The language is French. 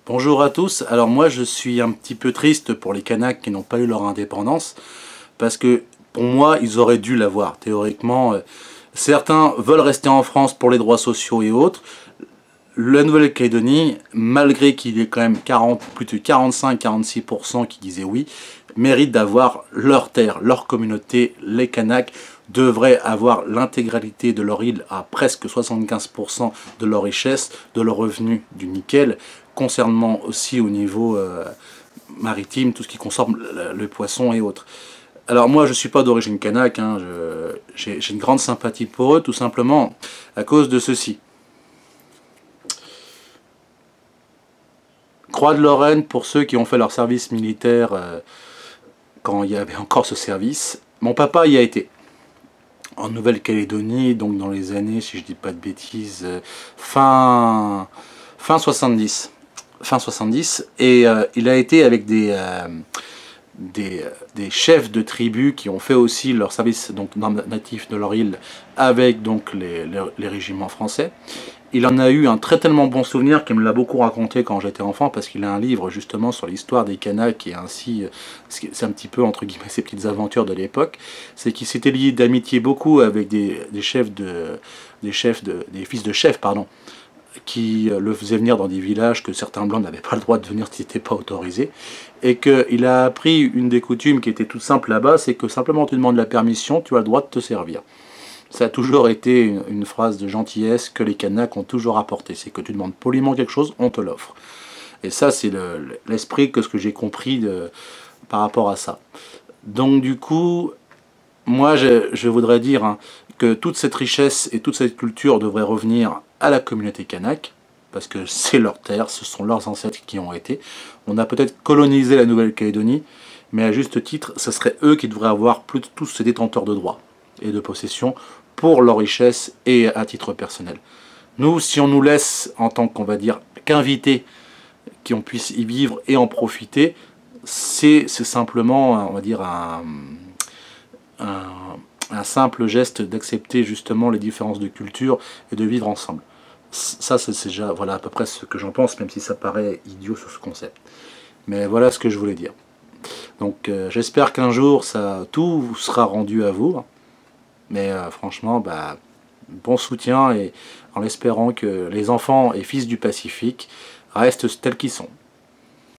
Bonjour à tous. Alors moi je suis un petit peu triste pour les Kanaks qui n'ont pas eu leur indépendance parce que pour moi ils auraient dû l'avoir. Théoriquement, certains veulent rester en France pour les droits sociaux et autres. La Nouvelle-Calédonie, malgré qu'il y ait quand même plus de 45-46% qui disaient oui, mérite d'avoir leur terre, leur communauté. Les Kanaks devraient avoir l'intégralité de leur île à presque 75% de leur richesse, de leur revenu du nickel, concernant aussi au niveau maritime, tout ce qui concerne le poisson et autres. Alors moi je ne suis pas d'origine kanak, hein, j'ai une grande sympathie pour eux, tout simplement à cause de ceci. Croix de Lorraine, pour ceux qui ont fait leur service militaire quand il y avait encore ce service. Mon papa y a été. En Nouvelle-Calédonie, donc dans les années, si je dis pas de bêtises, fin 70. Fin 70. Et il a été avec des chefs de tribus qui ont fait aussi leur service donc natif de leur île avec donc les régiments français. Il en a eu un tellement bon souvenir qu'il me l'a beaucoup raconté quand j'étais enfant, parce qu'il a un livre justement sur l'histoire des Kanaks et ainsi, c'est un petit peu entre guillemets ses petites aventures de l'époque. C'est qu'il s'était lié d'amitié beaucoup avec des fils de chefs, pardon, qui le faisaient venir dans des villages que certains blancs n'avaient pas le droit de venir si c'était pas autorisé, et qu'il a appris une des coutumes qui était toute simple là-bas, c'est que simplement tu demandes la permission, tu as le droit de te servir. Ça a toujours été une phrase de gentillesse que les Kanaks ont toujours apporté. C'est que tu demandes poliment quelque chose, on te l'offre. Et ça, c'est l'esprit que ce que j'ai compris par rapport à ça. Donc du coup, moi je voudrais dire que toute cette richesse et toute cette culture devrait revenir à la communauté kanak, parce que c'est leur terre, ce sont leurs ancêtres qui ont été. On a peut-être colonisé la Nouvelle-Calédonie, mais à juste titre, ce serait eux qui devraient avoir tous ces détenteurs de droits et de possession pour leur richesse et à titre personnel. Nous, si on nous laisse en tant qu'on va dire qu'invités, qu'on puisse y vivre et en profiter, c'est simplement, on va dire, un simple geste d'accepter justement les différences de culture et de vivre ensemble. Ça, c'est déjà voilà, à peu près ce que j'en pense, même si ça paraît idiot sur ce concept. Mais voilà ce que je voulais dire. Donc j'espère qu'un jour, tout sera rendu à vous. Mais franchement, bon soutien, et en espérant que les enfants et fils du Pacifique restent tels qu'ils sont.